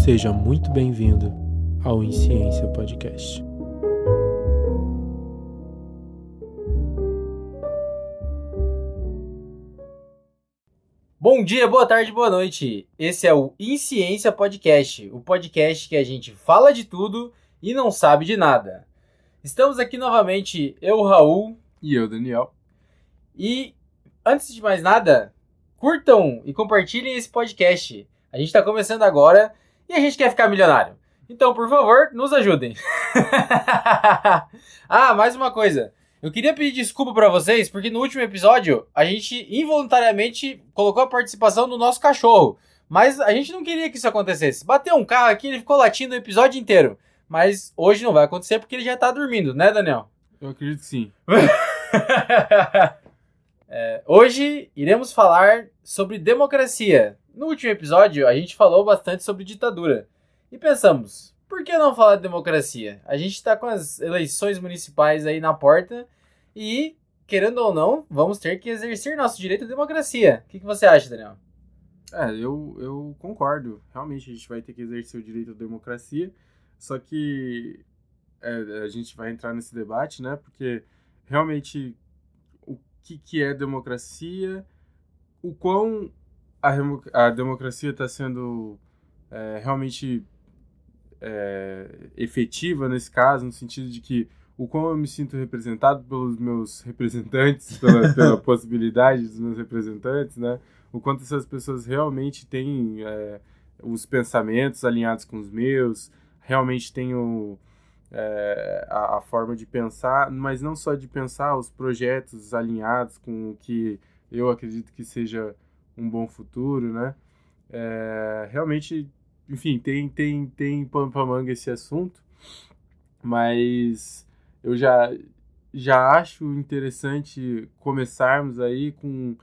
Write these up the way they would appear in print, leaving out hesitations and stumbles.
Seja muito bem-vindo ao Insciência Podcast. Bom dia, boa tarde, boa noite. Esse é o Insciência Podcast, o podcast que a gente fala de tudo e não sabe de nada. Estamos aqui novamente, eu, Raul. E eu, Daniel. E, antes de mais nada, curtam e compartilhem esse podcast. A gente está começando agora e a gente quer ficar milionário. Então, por favor, nos ajudem. Mais uma coisa. Eu queria pedir desculpa pra vocês, porque no último episódio, a gente involuntariamente colocou a participação do nosso cachorro. Mas a gente não queria que isso acontecesse. Bateu um carro aqui, ele ficou latindo o episódio inteiro. Mas hoje não vai acontecer porque ele já tá dormindo, né, Daniel? Eu acredito que sim. Hoje iremos falar sobre democracia. No último episódio, a gente falou bastante sobre ditadura. E pensamos, por que não falar de democracia? A gente está com as eleições municipais aí na porta e, querendo ou não, vamos ter que exercer nosso direito à democracia. O que você acha, Daniel? Eu concordo. Realmente a gente vai ter que exercer o direito à democracia, só que a gente vai entrar nesse debate, né? Porque realmente o que é democracia, o quão a democracia está sendo realmente efetiva nesse caso, no sentido de que o quão eu me sinto representado pelos meus representantes, pela possibilidade dos meus representantes, né? O quanto essas pessoas realmente têm os pensamentos alinhados com os meus, realmente têm a forma de pensar, mas não só de pensar, os projetos alinhados com o que eu acredito que seja um bom futuro, né? Realmente, enfim, tem pano pra manga esse assunto, mas eu já acho interessante começarmos aí com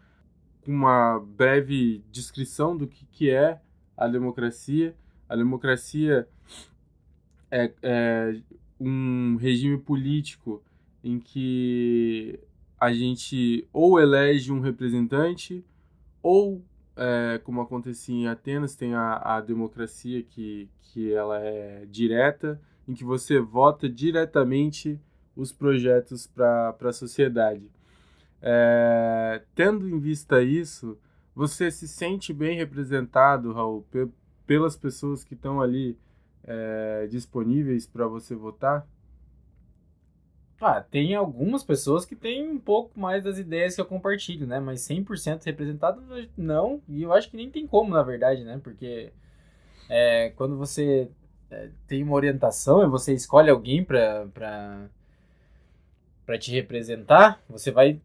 uma breve descrição do que é a democracia. A democracia é um regime político em que a gente ou elege um representante ou como acontecia em Atenas, tem a democracia que ela é direta, em que você vota diretamente os projetos para a sociedade. Tendo em vista isso, você se sente bem representado, Raul, pelas pessoas que estão ali disponíveis para você votar? Tem algumas pessoas que têm um pouco mais das ideias que eu compartilho, né? Mas 100% representado, não. E eu acho que nem tem como, na verdade, né? Porque quando você tem uma orientação e você escolhe alguém pra te representar, você vai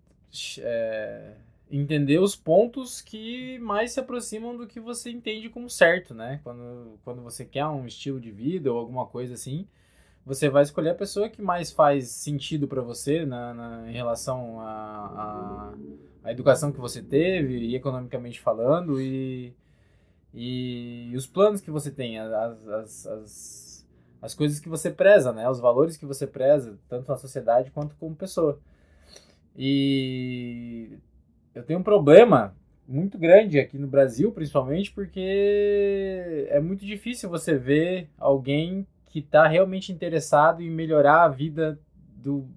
entender os pontos que mais se aproximam do que você entende como certo, né? Quando você quer um estilo de vida ou alguma coisa assim, você vai escolher a pessoa que mais faz sentido para você em relação à educação que você teve, e economicamente falando, e os planos que você tem, as coisas que você preza, né? Os valores que você preza, tanto na sociedade quanto como pessoa. E eu tenho um problema muito grande aqui no Brasil, principalmente, porque é muito difícil você ver alguém que está realmente interessado em melhorar a vida do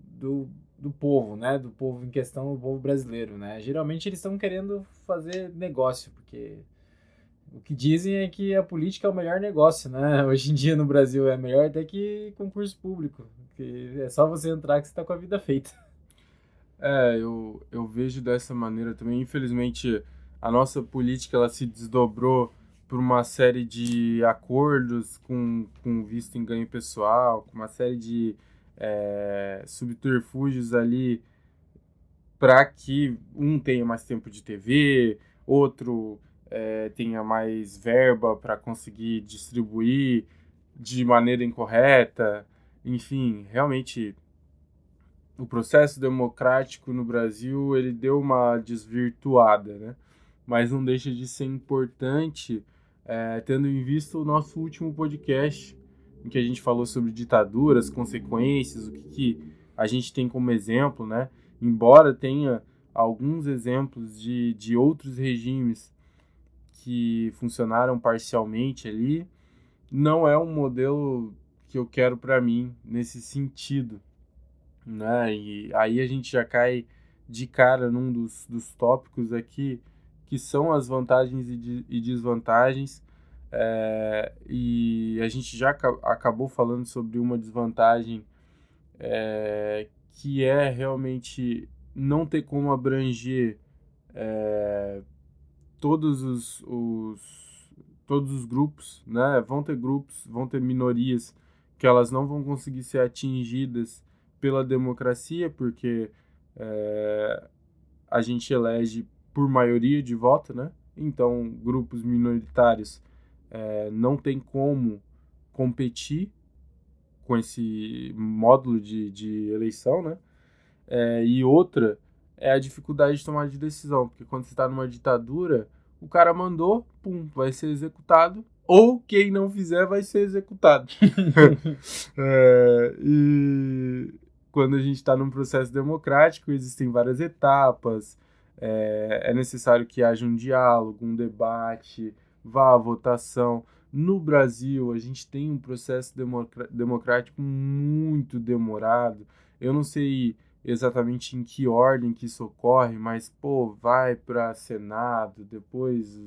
povo, né? Do povo em questão, do povo brasileiro, né? Geralmente eles estão querendo fazer negócio, porque o que dizem é que a política é o melhor negócio, né? Hoje em dia no Brasil é melhor até que concurso público, que é só você entrar que você está com a vida feita. Eu vejo dessa maneira também. Infelizmente, a nossa política ela se desdobrou por uma série de acordos com visto em ganho pessoal, com uma série de subterfúgios ali para que um tenha mais tempo de TV, outro tenha mais verba para conseguir distribuir de maneira incorreta. Enfim, realmente o processo democrático no Brasil ele deu uma desvirtuada, né? Mas não deixa de ser importante, tendo em vista o nosso último podcast, em que a gente falou sobre ditaduras, consequências, o que a gente tem como exemplo, né? Embora tenha alguns exemplos de outros regimes que funcionaram parcialmente ali, não é um modelo que eu quero para mim nesse sentido, né? E aí a gente já cai de cara num dos tópicos aqui, que são as vantagens e desvantagens, e a gente já acabou falando sobre uma desvantagem, que é realmente não ter como abranger todos os grupos, né? Vão ter grupos, vão ter minorias que elas não vão conseguir ser atingidas pela democracia, porque a gente elege por maioria de voto, né? Então, grupos minoritários não tem como competir com esse módulo de eleição, né? E outra é a dificuldade de tomar de decisão, porque quando você está numa ditadura, o cara mandou, pum, vai ser executado, ou quem não fizer vai ser executado. E quando a gente está num processo democrático, existem várias etapas, é necessário que haja um diálogo, um debate, vá à votação. No Brasil, a gente tem um processo democrático muito demorado. Eu não sei exatamente em que ordem que isso ocorre, mas, vai para Senado, depois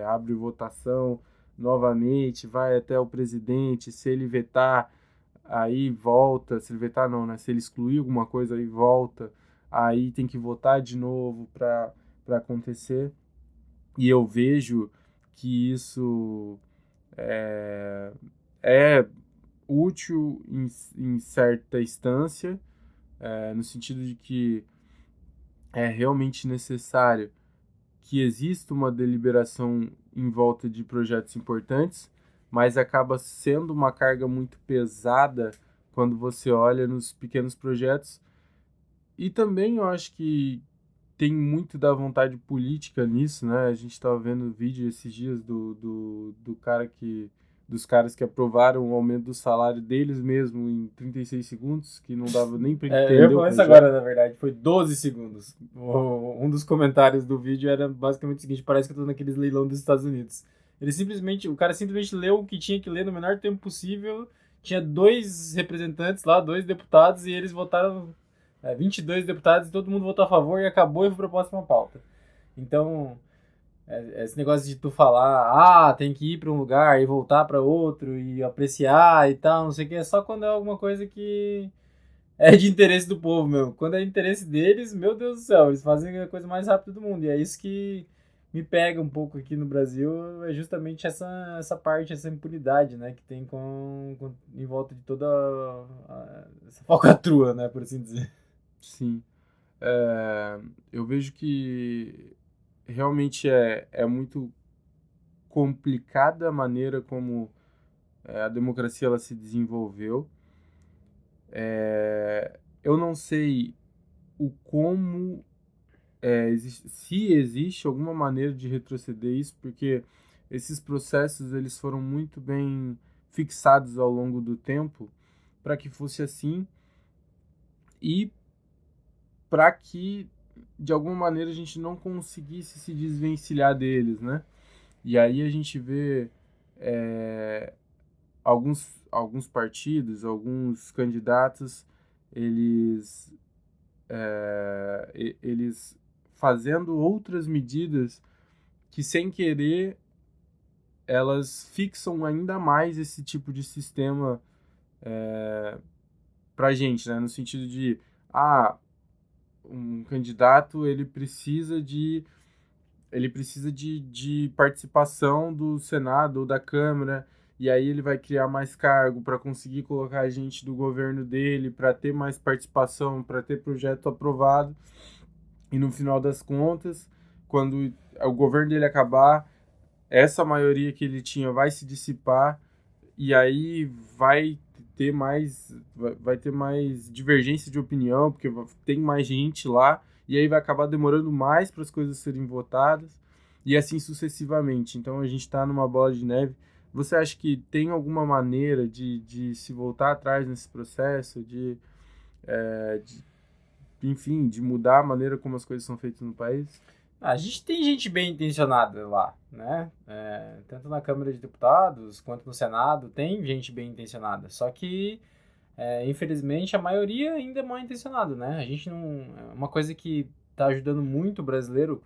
abre votação novamente, vai até o presidente, se ele vetar, aí volta, se ele vetar não, né? Se ele excluir alguma coisa, aí volta, aí tem que votar de novo para acontecer. E eu vejo que isso é útil em certa instância, no sentido de que é realmente necessário que exista uma deliberação em volta de projetos importantes, mas acaba sendo uma carga muito pesada quando você olha nos pequenos projetos. E também eu acho que tem muito da vontade política nisso, né? A gente estava vendo vídeo esses dias dos caras que aprovaram o aumento do salário deles mesmo em 36 segundos, que não dava nem para entender. Eu falei isso agora, na verdade, foi 12 segundos. Um dos comentários do vídeo era basicamente o seguinte: parece que eu tô naqueles leilão dos Estados Unidos. O cara simplesmente leu o que tinha que ler no menor tempo possível, tinha 2 representantes lá, 2 deputados, e eles votaram 22 deputados, e todo mundo votou a favor, e acabou e foi para a próxima pauta. Então, esse negócio de tu falar, tem que ir para um lugar e voltar para outro, e apreciar e tal, não sei o que, é só quando é alguma coisa que é de interesse do povo, meu. Quando é de interesse deles, meu Deus do céu, eles fazem a coisa mais rápida do mundo, e é isso que me pega um pouco aqui no Brasil, é justamente essa parte, essa impunidade, né, que tem em volta de toda essa falcatrua, né, por assim dizer. Sim. Eu vejo que realmente é muito complicada a maneira como a democracia ela se desenvolveu. Eu não sei como se existe alguma maneira de retroceder isso, porque esses processos eles foram muito bem fixados ao longo do tempo para que fosse assim e para que de alguma maneira a gente não conseguisse se desvencilhar deles, né? E aí a gente vê alguns partidos, alguns candidatos, eles fazendo outras medidas que, sem querer, elas fixam ainda mais esse tipo de sistema pra gente, né? No sentido de, um candidato, ele precisa de participação do Senado ou da Câmara, e aí ele vai criar mais cargo para conseguir colocar a gente do governo dele, para ter mais participação, para ter projeto aprovado. E no final das contas, quando o governo dele acabar, essa maioria que ele tinha vai se dissipar, e aí vai ter mais divergência de opinião, porque tem mais gente lá, e aí vai acabar demorando mais para as coisas serem votadas, e assim sucessivamente. Então a gente está numa bola de neve. Você acha que tem alguma maneira de se voltar atrás nesse processo, enfim, de mudar a maneira como as coisas são feitas no país? A gente tem gente bem intencionada lá, né? Tanto na Câmara de Deputados quanto no Senado, tem gente bem intencionada. Só que, infelizmente, a maioria ainda é mal intencionada, né? A gente não... Uma coisa que está ajudando muito o brasileiro...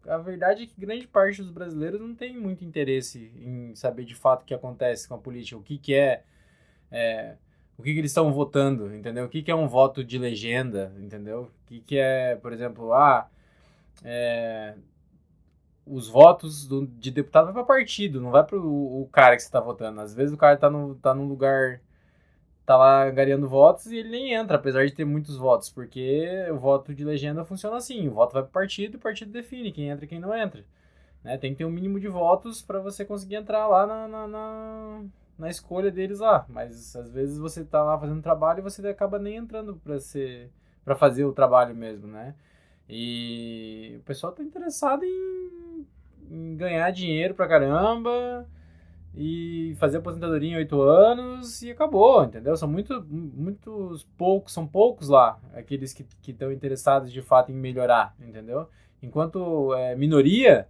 A verdade é que grande parte dos brasileiros não tem muito interesse em saber de fato o que acontece com a política, o que eles estão votando, entendeu? O que é um voto de legenda, entendeu? O que é, por exemplo, os votos de deputado vai para partido, não vai para o cara que você está votando. Às vezes o cara tá num lugar, tá lá angariando votos e ele nem entra, apesar de ter muitos votos, porque o voto de legenda funciona assim, o voto vai para partido e o partido define quem entra e quem não entra. Né? Tem que ter um mínimo de votos para você conseguir entrar lá na escolha deles lá, mas às vezes você tá lá fazendo trabalho e você acaba nem entrando para fazer o trabalho mesmo, né? E o pessoal tá interessado em ganhar dinheiro pra caramba e fazer aposentadoria em 8 anos e acabou, entendeu? São muitos poucos, são poucos lá, aqueles que estão interessados de fato em melhorar, entendeu? Enquanto minoria,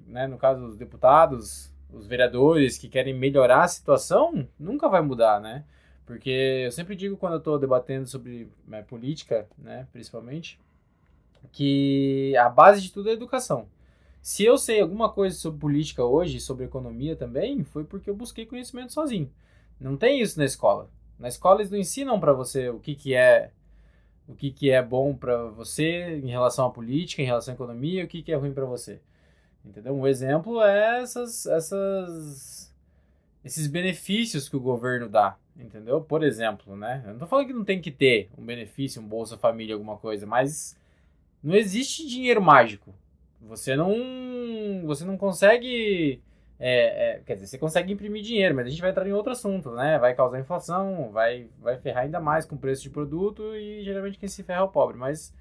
né, no caso os deputados, os vereadores que querem melhorar a situação, nunca vai mudar, né? Porque eu sempre digo quando eu estou debatendo sobre política, né, principalmente, que a base de tudo é a educação. Se eu sei alguma coisa sobre política hoje, sobre economia também, foi porque eu busquei conhecimento sozinho. Não tem isso na escola. Na escola eles não ensinam para você o que é bom para você em relação à política, em relação à economia, o que é ruim para você. Entendeu? Um exemplo é esses benefícios que o governo dá, entendeu? Por exemplo, né? Eu não tô falando que não tem que ter um benefício, um Bolsa Família, alguma coisa, mas não existe dinheiro mágico. Você não consegue... quer dizer, você consegue imprimir dinheiro, mas a gente vai entrar em outro assunto, né? Vai causar inflação, vai ferrar ainda mais com o preço de produto e geralmente quem se ferra é o pobre. Mas,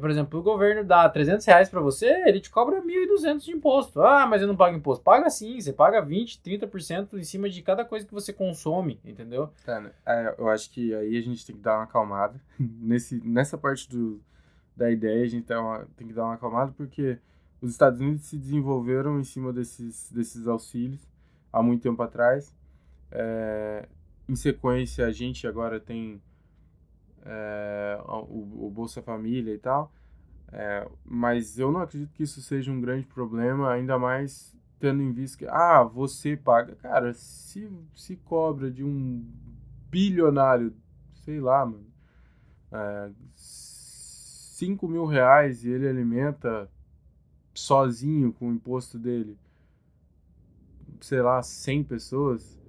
por exemplo, o governo dá R$300 pra você, ele te cobra 1.200 de imposto. Ah, mas eu não pago imposto. Paga sim, você paga 20%, 30% em cima de cada coisa que você consome, entendeu? Cara, eu acho que aí a gente tem que dar uma acalmada. Nessa parte da ideia, a gente tem que dar uma acalmada, porque os Estados Unidos se desenvolveram em cima desses auxílios há muito tempo atrás. Em sequência, a gente agora tem o Bolsa Família e tal, mas eu não acredito que isso seja um grande problema, ainda mais tendo em vista que, você paga. Cara, se cobra de um bilionário, sei lá, mano, R$5.000 e ele alimenta sozinho com o imposto dele, sei lá, 100 pessoas.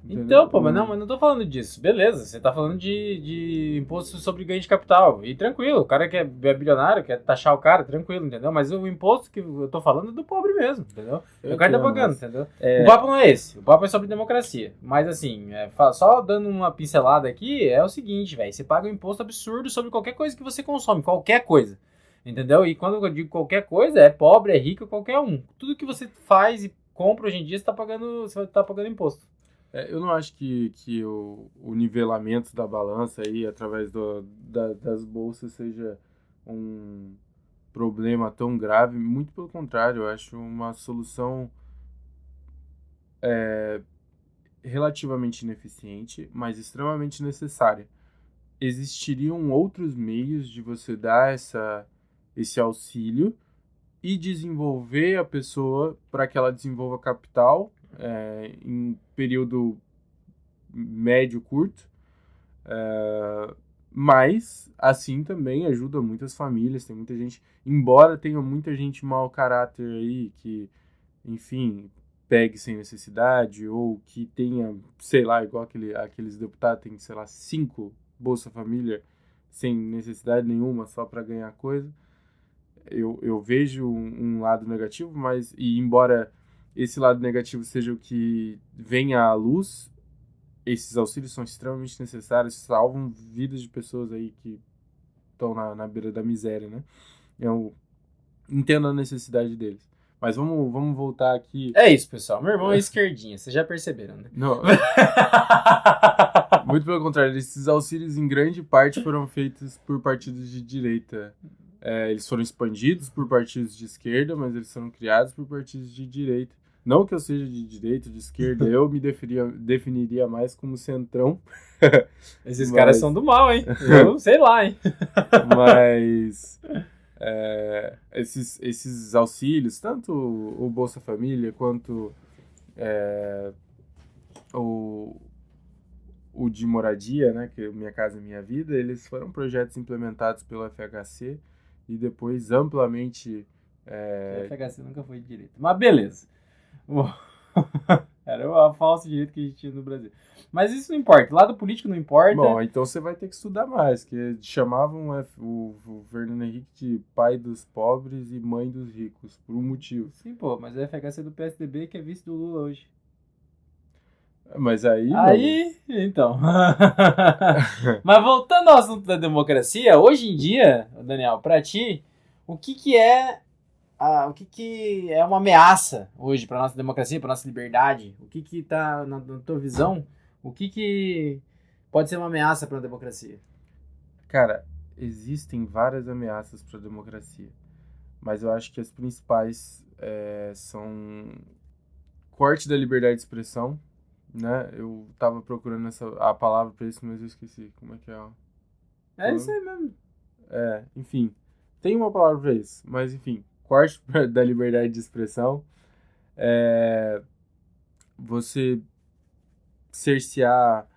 Entendeu? Então, pô, mas não tô falando disso. Beleza, você tá falando de imposto sobre ganho de capital. E tranquilo, o cara que é bilionário, quer taxar o cara, tranquilo, entendeu? Mas o imposto que eu tô falando é do pobre mesmo, entendeu? O cara tá pagando, entendeu? O papo não é esse, o papo é sobre democracia. Mas assim, só dando uma pincelada aqui, é o seguinte, velho, você paga um imposto absurdo sobre qualquer coisa que você consome, qualquer coisa. Entendeu? E quando eu digo qualquer coisa, é pobre, é rico, qualquer um. Tudo que você faz e compra hoje em dia, você vai estar pagando imposto. Eu não acho que o nivelamento da balança aí, através das bolsas, seja um problema tão grave. Muito pelo contrário, eu acho uma solução relativamente ineficiente, mas extremamente necessária. Existiriam outros meios de você dar esse auxílio e desenvolver a pessoa para que ela desenvolva capital em período médio, curto, mas assim também ajuda muitas famílias. Tem muita gente, embora tenha muita gente mau caráter aí, que, enfim, pegue sem necessidade, ou que tenha, sei lá, igual aqueles deputados, tem, sei lá, 5 Bolsa Família sem necessidade nenhuma, só para ganhar coisa. Eu vejo um lado negativo, mas, e embora esse lado negativo seja o que venha à luz, esses auxílios são extremamente necessários, salvam vidas de pessoas aí que estão na beira da miséria, né? Eu entendo a necessidade deles. Mas vamos voltar aqui. É isso, pessoal. Meu irmão é esquerdinha, vocês já perceberam, né? Não. Muito pelo contrário, esses auxílios em grande parte foram feitos por partidos de direita. Eles foram expandidos por partidos de esquerda, mas eles foram criados por partidos de direita. Não que eu seja de direita ou de esquerda, eu me definiria mais como centrão. Esses caras são do mal, hein? Eu sei lá, hein? Mas esses auxílios, tanto o Bolsa Família quanto o de moradia, né, que é Minha Casa Minha Vida, eles foram projetos implementados pelo FHC e depois amplamente... O FHC nunca foi de direita. Mas beleza. Era o falso direito que a gente tinha no Brasil. Mas isso não importa. O lado político não importa. Bom, então você vai ter que estudar mais, que chamavam o Fernando Henrique de pai dos pobres e mãe dos ricos, por um motivo. Sim, pô, mas o FHC é do PSDB que é vice do Lula hoje. Mas aí... Então. Mas voltando ao assunto da democracia, hoje em dia, Daniel, pra ti, o que é uma ameaça hoje pra nossa democracia, pra nossa liberdade? O que tá na tua visão? O que pode ser uma ameaça pra democracia? Cara, existem várias ameaças pra democracia, mas eu acho que as principais são corte da liberdade de expressão, né? Eu tava procurando a palavra pra isso, mas eu esqueci. Como é que é? É isso aí mesmo. Enfim, tem uma palavra pra isso, mas enfim, corte da liberdade de expressão, você cercear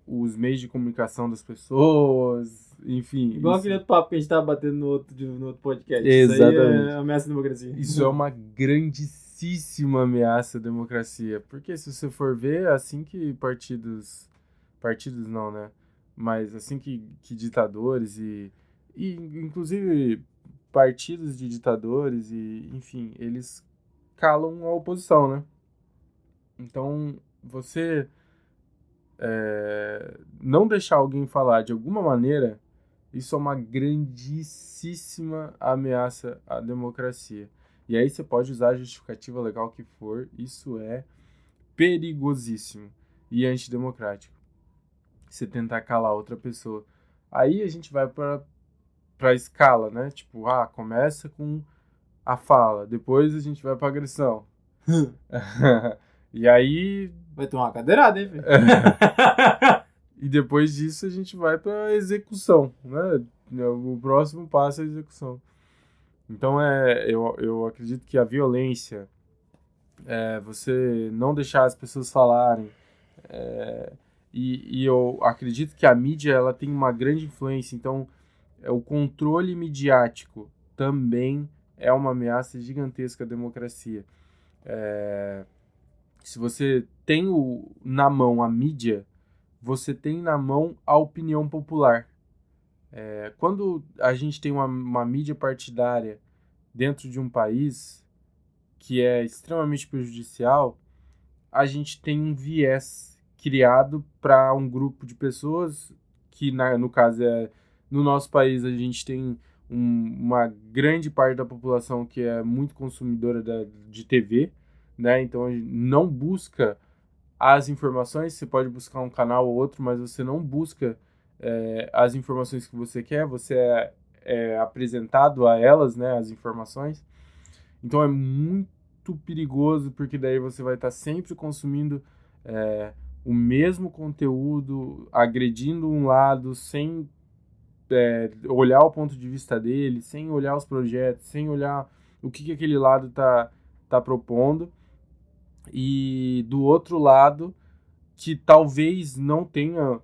os meios de comunicação das pessoas, enfim. Igual aquele outro papo que a gente tava batendo no outro podcast. Exatamente. Isso aí é ameaça à democracia. Isso é uma grandíssima ameaça à democracia, porque se você for ver, assim que partidos não, né? Mas assim que ditadores e inclusive partidos de ditadores e, enfim, eles calam a oposição, né? Então, você não deixar alguém falar de alguma maneira, isso é uma grandíssima ameaça à democracia. E aí você pode usar a justificativa legal que for, isso é perigosíssimo e antidemocrático. Você tentar calar outra pessoa. Aí a gente vai para a escala, né? Tipo, começa com a fala, depois a gente vai para agressão. E aí... Vai tomar uma cadeirada, hein, filho? E depois disso a gente vai para execução, né? O próximo passo é a execução. Então, eu acredito que a violência, você não deixar as pessoas falarem, e eu acredito que a mídia ela tem uma grande influência. Então, o controle midiático também é uma ameaça gigantesca à democracia. Se você tem na mão a mídia, você tem na mão a opinião popular. Quando a gente tem uma mídia partidária dentro de um país que é extremamente prejudicial, a gente tem um viés criado para um grupo de pessoas que, no caso, no nosso país, a gente tem uma grande parte da população que é muito consumidora de TV, né? Então, a gente não busca as informações. Você pode buscar um canal ou outro, mas você não busca as informações que você quer, você é apresentado a elas, né, as informações. Então é muito perigoso, porque daí você vai estar sempre consumindo o mesmo conteúdo, agredindo um lado, sem olhar o ponto de vista dele, sem olhar os projetos, sem olhar o que aquele lado tá propondo. E do outro lado, que talvez não tenha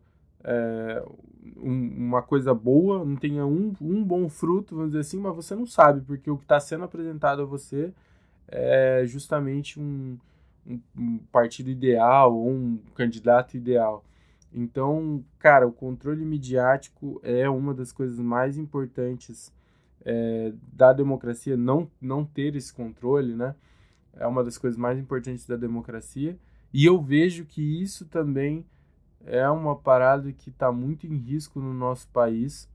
uma coisa boa, não tenha um bom fruto, vamos dizer assim, mas você não sabe, porque o que está sendo apresentado a você é justamente um partido ideal ou um candidato ideal. Então, cara, o controle midiático é uma das coisas mais importantes da democracia, não ter esse controle, né? É uma das coisas mais importantes da democracia, e eu vejo que isso também é uma parada que está muito em risco no nosso país.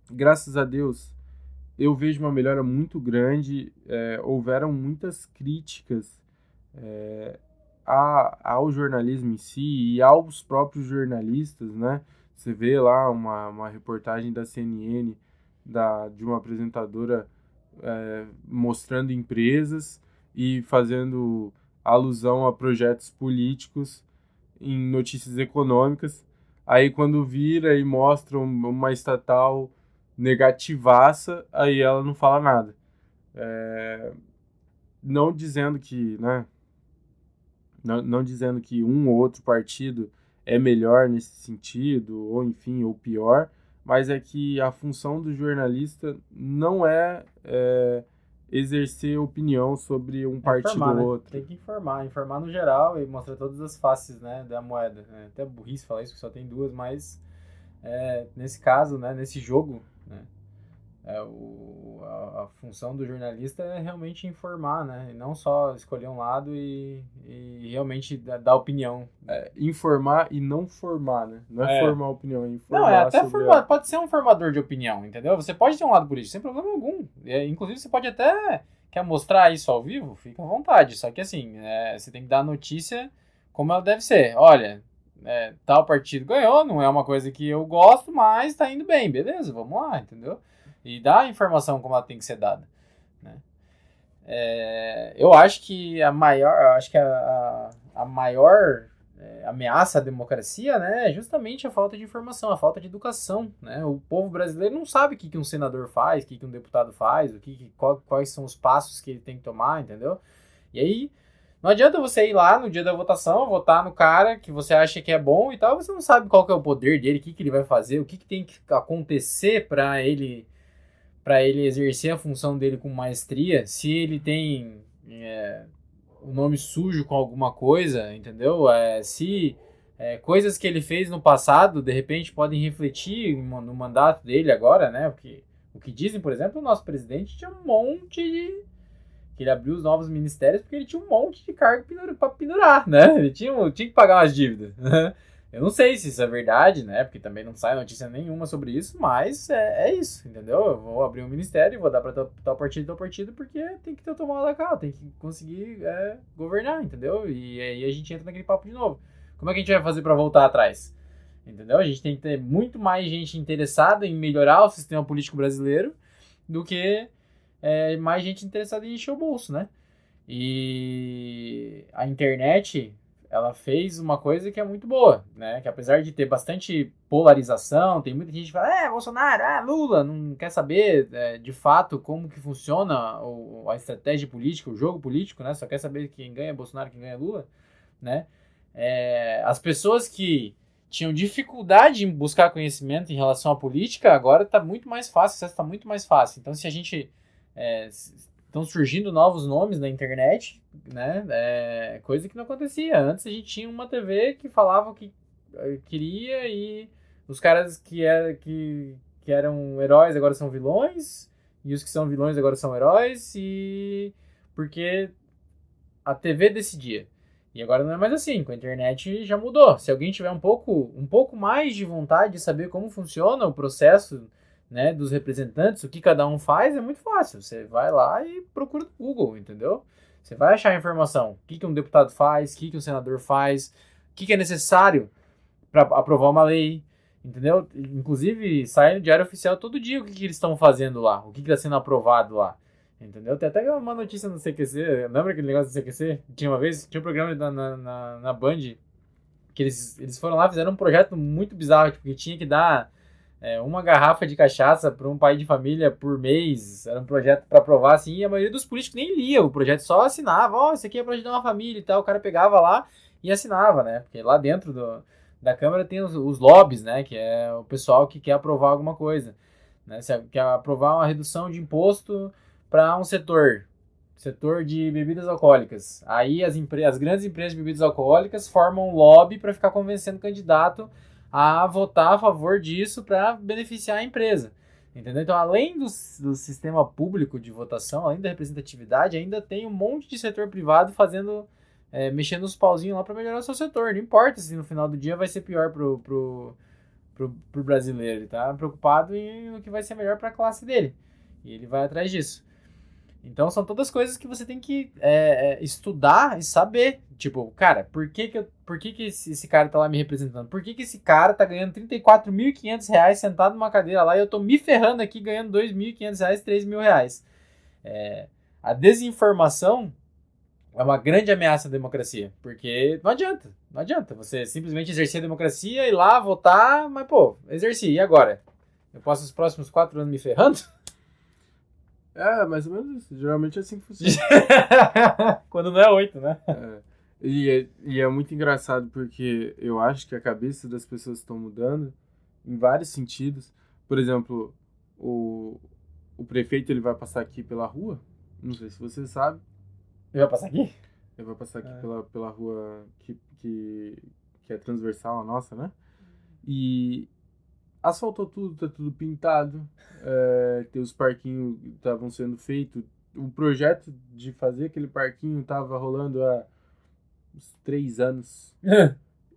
Graças a Deus, eu vejo uma melhora muito grande. Houveram muitas críticas ao jornalismo em si e aos próprios jornalistas, né? Você vê lá uma reportagem da CNN, de uma apresentadora mostrando empresas e fazendo alusão a projetos políticos em notícias econômicas. Aí quando vira e mostra uma estatal negativaça, aí ela não fala nada. Não dizendo que, né? Não dizendo que um ou outro partido é melhor nesse sentido, ou enfim, ou pior, mas é que a função do jornalista não é exercer opinião sobre um partido informar, ou né? outro. Tem que informar no geral e mostrar todas as faces, né, da moeda. Até burrice falar isso, que só tem duas, mas nesse caso, né, nesse jogo, né, a função do jornalista é realmente informar, né, e não só escolher um lado e realmente dar opinião. Informar e não formar, né? Não é formar opinião, é informar. Não, até formar, pode ser um formador de opinião, entendeu? Você pode ter um lado político, sem problema algum. Inclusive, você pode até... Quer mostrar isso ao vivo? Fica à vontade. Só que assim, você tem que dar a notícia como ela deve ser. Olha, tal partido ganhou, não é uma coisa que eu gosto, mas tá indo bem, beleza, vamos lá, entendeu? E dar a informação como ela tem que ser dada, né? Eu acho que a maior ameaça à democracia, né, é justamente a falta de informação, a falta de educação, né? O povo brasileiro não sabe o que um senador faz, o que um deputado faz, quais são os passos que ele tem que tomar, entendeu? E aí, não adianta você ir lá no dia da votação, votar no cara que você acha que é bom e tal, você não sabe qual que é o poder dele, o que ele vai fazer, o que tem que acontecer para ele exercer a função dele com maestria, se ele tem o nome sujo com alguma coisa, entendeu? Se coisas que ele fez no passado, de repente, podem refletir no mandato dele agora, né? O que dizem, por exemplo, o nosso presidente tinha um monte de... que ele abriu os novos ministérios porque ele tinha um monte de cargo para pendurar, né? Ele tinha que pagar umas dívidas. Eu não sei se isso é verdade, né? Porque também não sai notícia nenhuma sobre isso, mas é isso, entendeu? Eu vou abrir um ministério e vou dar para tal partido, porque tem que ter o tomado da cá, tem que conseguir governar, entendeu? E aí a gente entra naquele papo de novo. Como é que a gente vai fazer para voltar atrás? Entendeu? A gente tem que ter muito mais gente interessada em melhorar o sistema político brasileiro do que mais gente interessada em encher o bolso, né? E a internet... ela fez uma coisa que é muito boa, né? Que apesar de ter bastante polarização, tem muita gente que fala, Bolsonaro, Lula, não quer saber de fato como que funciona a estratégia política, o jogo político, né? Só quer saber quem ganha Bolsonaro, quem ganha Lula, né? As pessoas que tinham dificuldade em buscar conhecimento em relação à política, agora está muito mais fácil, o acesso está muito mais fácil. Então, se a gente... estão surgindo novos nomes na internet, né? Coisa que não acontecia. Antes a gente tinha uma TV que falava o que queria e os caras que eram heróis agora são vilões e os que são vilões agora são heróis porque a TV decidia. E agora não é mais assim, com a internet já mudou. Se alguém tiver um pouco mais de vontade de saber como funciona o processo, né, dos representantes, o que cada um faz, é muito fácil. Você vai lá e procura no Google, entendeu? Você vai achar a informação. O que um deputado faz, o que um senador faz, o que é necessário para aprovar uma lei, entendeu? Inclusive, sai no Diário Oficial todo dia o que eles estão fazendo lá, o que está sendo aprovado lá, entendeu? Tem até uma notícia no CQC, lembra aquele negócio do CQC? Tinha um programa na Band, que eles foram lá, fizeram um projeto muito bizarro, tipo, que tinha que dar... uma garrafa de cachaça para um pai de família por mês. Era um projeto para aprovar, assim, e a maioria dos políticos nem lia o projeto, só assinava. Isso aqui é para ajudar uma família e tal. O cara pegava lá e assinava, né? Porque lá dentro da Câmara tem os lobbies, né? Que é o pessoal que quer aprovar alguma coisa, né? Você quer aprovar uma redução de imposto para um setor de bebidas alcoólicas. Aí as grandes empresas de bebidas alcoólicas formam um lobby para ficar convencendo o candidato a votar a favor disso para beneficiar a empresa, entendeu? Então, além do sistema público de votação, além da representatividade, ainda tem um monte de setor privado mexendo os pauzinhos lá para melhorar o seu setor. Não importa se no final do dia vai ser pior pro brasileiro, ele tá preocupado no que vai ser melhor para a classe dele. E ele vai atrás disso. Então são todas coisas que você tem que estudar e saber. Tipo, cara, por que esse cara tá lá me representando? Por que esse cara tá ganhando R$34.500 sentado numa cadeira lá e eu tô me ferrando aqui ganhando R$2.500, R$3.000? A desinformação é uma grande ameaça à democracia, porque não adianta você simplesmente exercer a democracia, ir lá, votar, mas pô, exerci, e agora? Eu posso os próximos 4 anos me ferrando? Mais ou menos isso. Geralmente é assim que funciona. Quando não é 8, né? E é muito engraçado porque eu acho que a cabeça das pessoas estão mudando em vários sentidos. Por exemplo, o prefeito ele vai passar aqui pela rua. Não sei se você sabe. Ele vai passar aqui? Ele vai passar aqui pela rua que é transversal a nossa, né? E asfaltou tudo, tá tudo pintado. Tem os parquinhos que estavam sendo feitos. O projeto de fazer aquele parquinho tava rolando há uns 3 anos.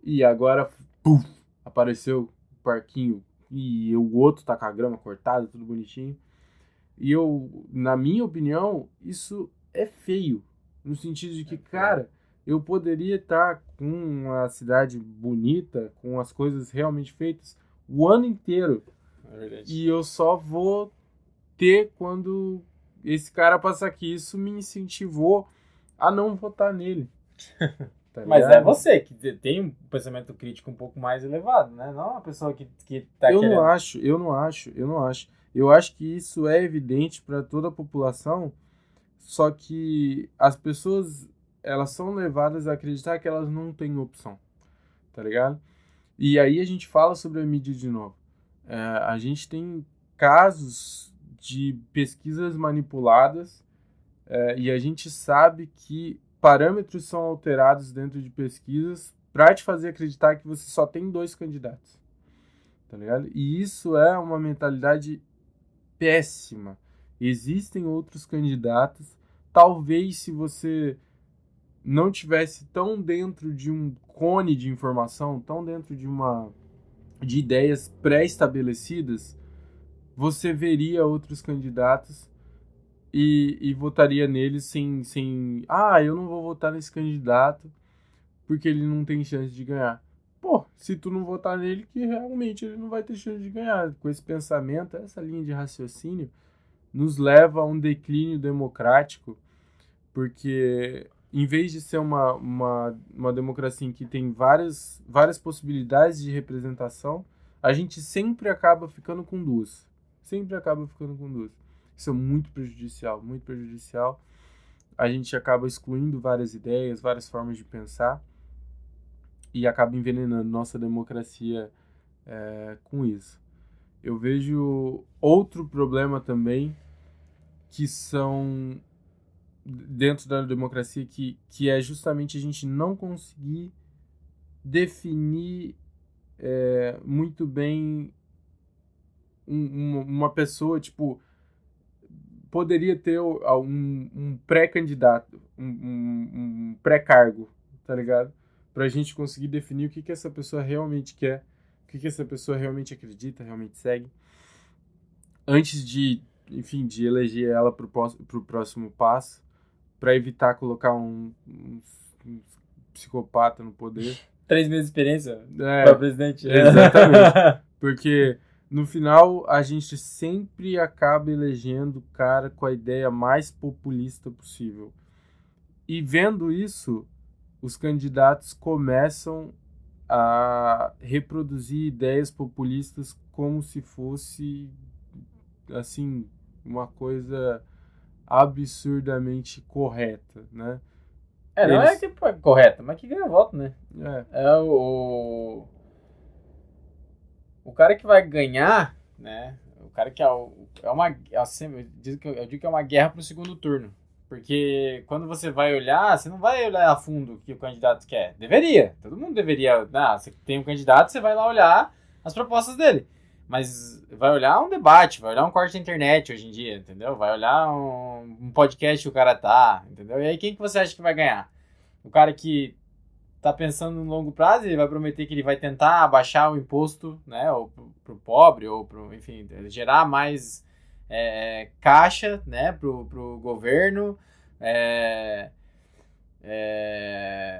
E agora, puf, apareceu o parquinho. E o outro tá com a grama cortada, tudo bonitinho. E na minha opinião, isso é feio. No sentido de que, cara, eu poderia estar com uma cidade bonita, com as coisas realmente feitas, o ano inteiro. É verdade. E eu só vou ter quando esse cara passar aqui. Isso me incentivou a não votar nele. Tá Mas ligado? é você que tem um pensamento crítico um pouco mais elevado, né? Não uma pessoa que tá querendo... Eu não acho. Eu acho que isso é evidente para toda a população, só que as pessoas, elas são levadas a acreditar que elas não têm opção, tá ligado? E aí a gente fala sobre a mídia de novo. A gente tem casos de pesquisas manipuladas e a gente sabe que parâmetros são alterados dentro de pesquisas para te fazer acreditar que você só tem 2 candidatos, tá ligado? E isso é uma mentalidade péssima. Existem outros candidatos. Talvez se você não tivesse tão dentro de um cone de informação, tão dentro de ideias pré-estabelecidas, você veria outros candidatos e votaria neles sem eu não vou votar nesse candidato porque ele não tem chance de ganhar. Pô, se tu não votar nele, que realmente ele não vai ter chance de ganhar. Com esse pensamento, essa linha de raciocínio nos leva a um declínio democrático, porque em vez de ser uma democracia em que tem várias possibilidades de representação, a gente sempre acaba ficando com 2. Isso é muito prejudicial, muito prejudicial. A gente acaba excluindo várias ideias, várias formas de pensar e acaba envenenando nossa democracia com isso. Eu vejo outro problema também, que são dentro da democracia, que é justamente a gente não conseguir definir muito bem uma pessoa, tipo, poderia ter um pré-candidato, um pré-cargo, tá ligado? Pra gente conseguir definir o que essa pessoa realmente quer, o que essa pessoa realmente acredita, realmente segue, antes de eleger ela pro próximo passo, para evitar colocar um psicopata no poder. 3 meses de experiência para presidente. Exatamente. Porque no final a gente sempre acaba elegendo o cara com a ideia mais populista possível. E vendo isso, os candidatos começam a reproduzir ideias populistas como se fosse, assim, uma coisa absurdamente correta, né? Não é que é correta, mas que ganha voto, né? O cara que vai ganhar, né? O cara que eu digo que é uma guerra pro segundo turno. Porque quando você vai olhar, você não vai olhar a fundo o que o candidato quer. Deveria. Todo mundo deveria. Você tem um candidato, você vai lá olhar as propostas dele. Mas vai olhar um debate, vai olhar um corte da internet hoje em dia, entendeu? Vai olhar um podcast que o cara tá, entendeu? E aí quem que você acha que vai ganhar? O cara que tá pensando no longo prazo, ele vai prometer que ele vai tentar abaixar o imposto, né? Ou pro pobre, ou enfim, gerar mais caixa, né, pro governo,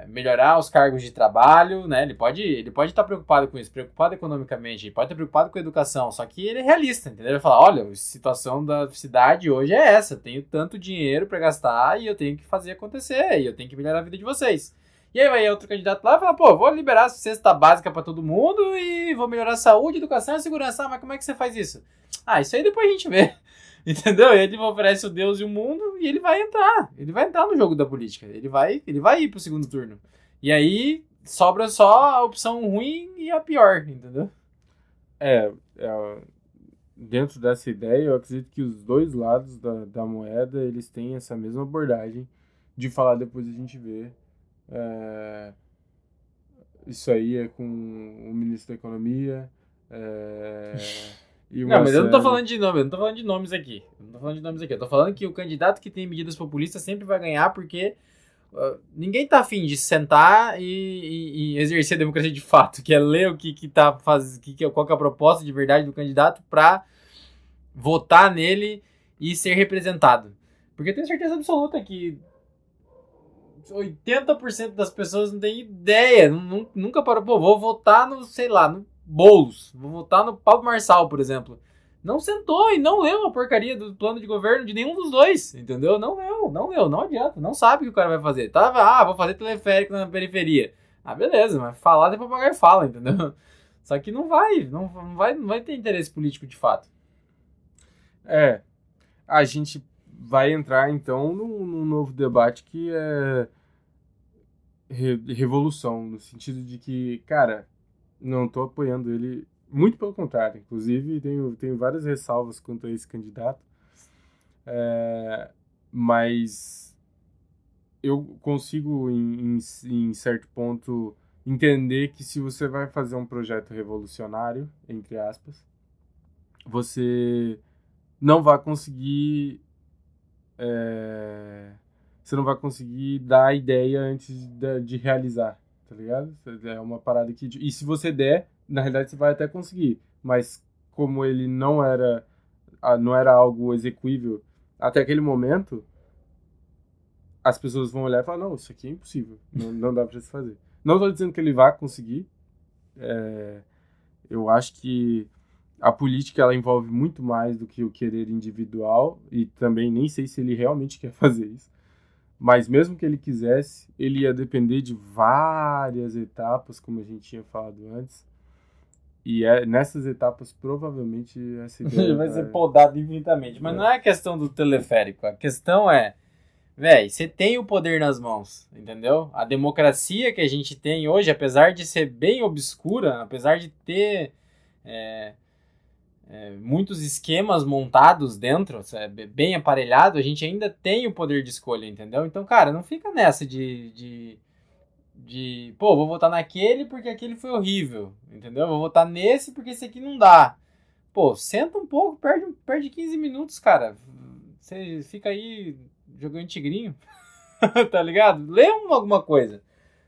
melhorar os cargos de trabalho, né? Ele pode estar preocupado com isso, preocupado economicamente, ele pode estar preocupado com a educação, só que ele é realista, entendeu? Ele vai falar, olha, a situação da cidade hoje é essa, eu tenho tanto dinheiro para gastar e eu tenho que fazer acontecer, e eu tenho que melhorar a vida de vocês. E aí vai outro candidato lá e fala, pô, vou liberar a cesta básica para todo mundo e vou melhorar a saúde, educação e segurança. Ah, mas como é que você faz isso? Ah, isso aí depois a gente vê. Entendeu? Ele oferece o Deus e o mundo e ele vai entrar. Ele vai entrar no jogo da política. Ele vai ir pro segundo turno. E aí sobra só a opção ruim e a pior, entendeu? Dentro dessa ideia, eu acredito que os dois lados da moeda, eles têm essa mesma abordagem de falar depois a gente vê. Isso aí é com o ministro da Economia. E não, mas eu não tô falando de nome, eu não tô falando de nomes aqui. Eu tô falando que o candidato que tem medidas populistas sempre vai ganhar porque ninguém tá afim de sentar e exercer a democracia de fato, que é ler o qual que é a proposta de verdade do candidato pra votar nele e ser representado. Porque eu tenho certeza absoluta que 80% das pessoas não tem ideia, nunca parou, pô, vou votar no, sei lá, no Boulos, vou votar no Pablo Marçal, por exemplo. Não sentou e não leu a porcaria do plano de governo de nenhum dos dois, entendeu? Não leu, não adianta, não sabe o que o cara vai fazer. Vou fazer teleférico na periferia. Ah, beleza, mas falar depois papagaio fala, entendeu? Só que não vai ter interesse político de fato. A gente vai entrar então num novo debate que é revolução, no sentido de que, cara, não tô apoiando ele, muito pelo contrário, inclusive tenho várias ressalvas quanto a esse candidato, mas eu consigo, em certo ponto, entender que se você vai fazer um projeto revolucionário, entre aspas, você não vai conseguir dar a ideia antes de realizar, tá ligado? É uma parada que... E se você der, na realidade você vai até conseguir, mas como ele não era algo execuível até aquele momento, as pessoas vão olhar e falar, não, isso aqui é impossível, não dá pra se fazer. Não tô dizendo que ele vai conseguir, eu acho que a política ela envolve muito mais do que o querer individual, e também nem sei se ele realmente quer fazer isso. Mas mesmo que ele quisesse, ele ia depender de várias etapas, como a gente tinha falado antes. E nessas etapas, provavelmente, essa ideia... Ele vai ser podado infinitamente. Mas não é a questão do teleférico. A questão é... Véi, você tem o poder nas mãos, entendeu? A democracia que a gente tem hoje, apesar de ser bem obscura, apesar de ter muitos esquemas montados dentro, bem aparelhado, a gente ainda tem o poder de escolha, entendeu? Então, cara, não fica nessa de pô, vou votar naquele porque aquele foi horrível, entendeu? Vou votar nesse porque esse aqui não dá. Pô, senta um pouco, perde 15 minutos, cara. Você fica aí jogando tigrinho, tá ligado? Lê alguma coisa.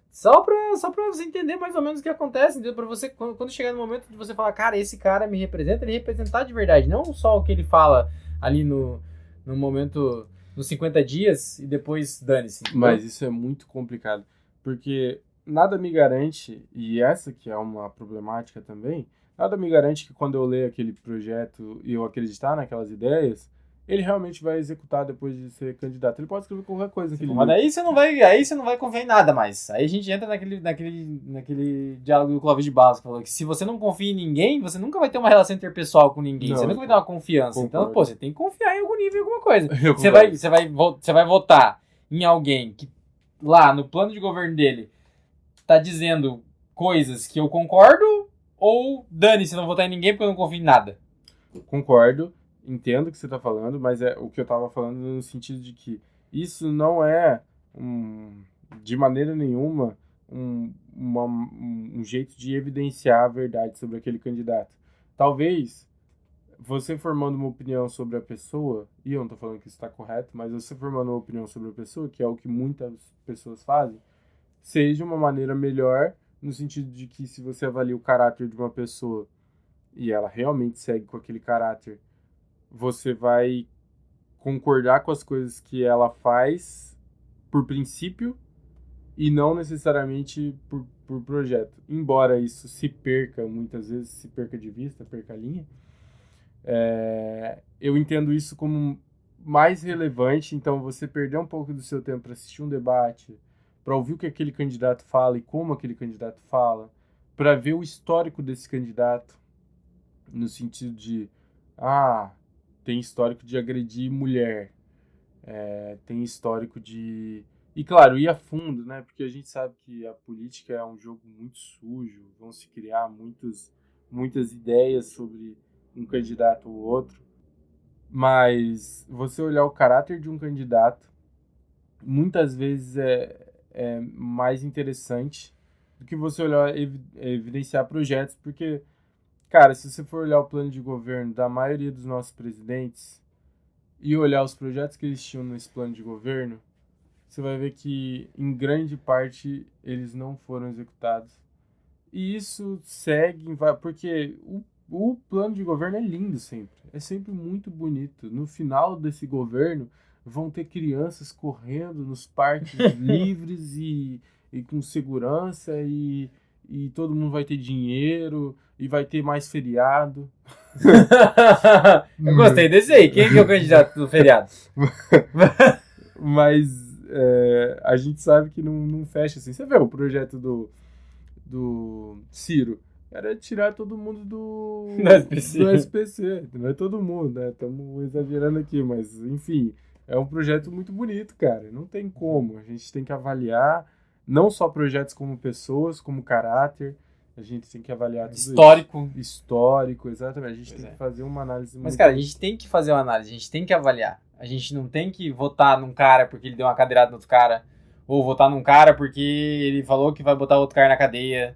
Só pra você entender mais ou menos o que acontece, entendeu? Pra você, quando chegar no momento de você falar, cara, esse cara me representa, ele representar de verdade. Não só o que ele fala ali no momento, nos 50 dias e depois dane-se. Mas isso é muito complicado. Porque nada me garante, e essa que é uma problemática também, nada me garante que quando eu ler aquele projeto e eu acreditar naquelas ideias, ele realmente vai executar depois de ser candidato. Ele pode escrever qualquer coisa. Mas daí você não vai confiar em nada mais. Aí a gente entra naquele diálogo do Clóvis de Barros, que falou que se você não confia em ninguém, você nunca vai ter uma relação interpessoal com ninguém. Você nunca vai ter uma confiança. Concordo. Então, pô, você tem que confiar em algum nível, em alguma coisa. Você vai votar em alguém que lá no plano de governo dele tá dizendo coisas que eu concordo, ou dane-se, não votar em ninguém porque eu não confio em nada. Concordo, entendo o que você tá falando, mas é o que eu tava falando no sentido de que isso não é de maneira nenhuma um jeito de evidenciar a verdade sobre aquele candidato. Talvez você formando uma opinião sobre a pessoa, e eu não tô falando que isso está correto, mas você formando uma opinião sobre a pessoa, que é o que muitas pessoas fazem, seja uma maneira melhor, no sentido de que se você avalia o caráter de uma pessoa e ela realmente segue com aquele caráter, você vai concordar com as coisas que ela faz por princípio e não necessariamente por projeto. Embora isso se perca, muitas vezes se perca de vista, perca a linha, eu entendo isso como mais relevante. Então, você perder um pouco do seu tempo para assistir um debate, para ouvir o que aquele candidato fala e como aquele candidato fala, para ver o histórico desse candidato, no sentido de, tem histórico de agredir mulher, tem histórico de... E, claro, ir a fundo, né? Porque a gente sabe que a política é um jogo muito sujo, vão se criar muitas ideias sobre um candidato ou outro, mas você olhar o caráter de um candidato, muitas vezes é mais interessante do que você olhar, evidenciar projetos, porque, cara, se você for olhar o plano de governo da maioria dos nossos presidentes e olhar os projetos que eles tinham nesse plano de governo, você vai ver que, em grande parte, eles não foram executados. E isso segue, porque o plano de governo é lindo sempre. É sempre muito bonito. No final desse governo, vão ter crianças correndo nos parques livres e com segurança e todo mundo vai ter dinheiro e vai ter mais feriado. Eu gostei desse aí. Quem que é o candidato do feriado? Mas a gente sabe que não fecha assim. Você vê o projeto do Ciro. Era tirar todo mundo do SPC. Não é todo mundo, né? Estamos exagerando aqui, mas enfim, é um projeto muito bonito, cara. Não tem como. A gente tem que avaliar não só projetos como pessoas, como caráter. A gente tem que avaliar tudo Histórico. isso. Histórico, exatamente. A gente tem que fazer uma análise Mas, cara, a gente tem que fazer uma análise, a gente tem que avaliar. A gente não tem que votar num cara porque ele deu uma cadeirada no outro cara, ou votar num cara porque ele falou que vai botar outro cara na cadeia,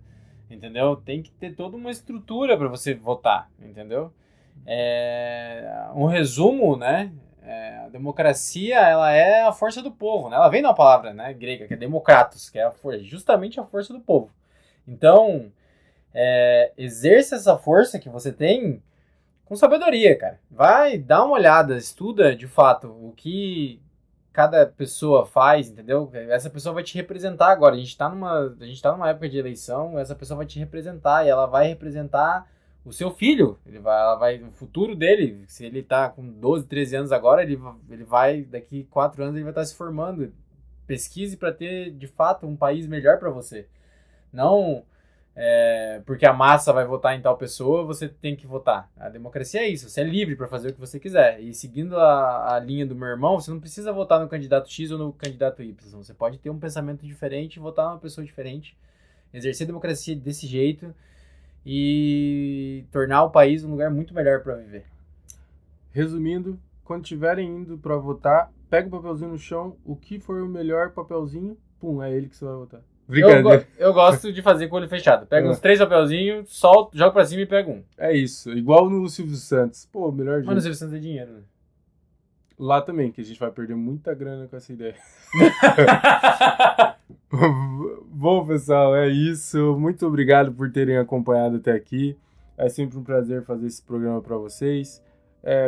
entendeu? Tem que ter toda uma estrutura para você votar, entendeu? Um resumo, né? A democracia, ela é a força do povo, né? Ela vem de uma palavra, né, grega, que é demokratos, que é justamente a força do povo. Então, exerça essa força que você tem com sabedoria, cara. Vai, dá uma olhada, estuda de fato o que cada pessoa faz, entendeu? Essa pessoa vai te representar agora. A gente tá numa época de eleição, essa pessoa vai te representar e ela vai representar o seu filho. O futuro dele, se ele tá com 12, 13 anos agora, ele vai, daqui 4 anos, ele vai estar se formando. Pesquise para ter, de fato, um país melhor para você. Não porque a massa vai votar em tal pessoa, você tem que votar. A democracia é isso, você é livre para fazer o que você quiser. E seguindo a linha do meu irmão, você não precisa votar no candidato X ou no candidato Y. Você pode ter um pensamento diferente, votar numa pessoa diferente, exercer a democracia desse jeito e tornar o país um lugar muito melhor para viver. Resumindo, quando estiverem indo para votar, pega o papelzinho no chão, o que for o melhor papelzinho, pum, é ele que você vai votar. Eu gosto de fazer com o olho fechado. Pega uns 3 papelzinhos, solto, joga pra cima e pega um. É isso, igual no Silvio Santos. Pô, melhor jeito. Mas no Silvio Santos é dinheiro, né? Lá também, que a gente vai perder muita grana com essa ideia. Bom, pessoal, é isso. Muito obrigado por terem acompanhado até aqui. É sempre um prazer fazer esse programa para vocês.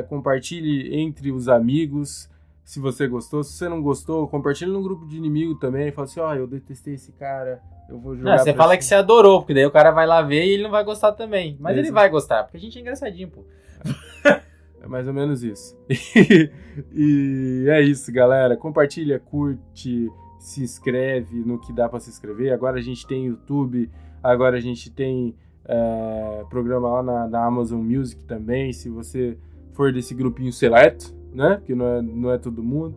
Compartilhe entre os amigos. Se você gostou, se você não gostou, compartilha no grupo de inimigo também. Fala assim, eu detestei esse cara, eu vou jogar. Você fala que você adorou, porque daí o cara vai lá ver e ele não vai gostar também. Mas ele vai gostar, porque a gente é engraçadinho, pô. É mais ou menos isso. E é isso, galera. Compartilha, curte, se inscreve no que dá pra se inscrever. Agora a gente tem YouTube, agora a gente tem programa lá na Amazon Music também. Se você for desse grupinho seleto, né? Que não é todo mundo.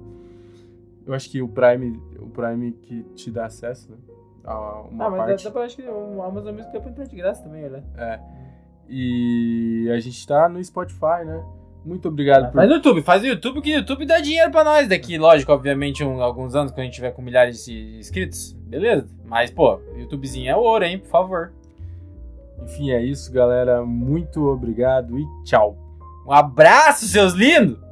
Eu acho que o Prime que te dá acesso, né? A uma parte. Mas acho que o Amazon Music dá pra entrar de graça também, né? E a gente tá no Spotify, né? Muito obrigado por... Faz no YouTube, que o YouTube dá dinheiro pra nós daqui, lógico, obviamente, alguns anos, quando a gente tiver com milhares de inscritos, beleza? Mas, pô, YouTubezinho é ouro, hein? Por favor. Enfim, é isso, galera. Muito obrigado e tchau. Um abraço, seus lindos!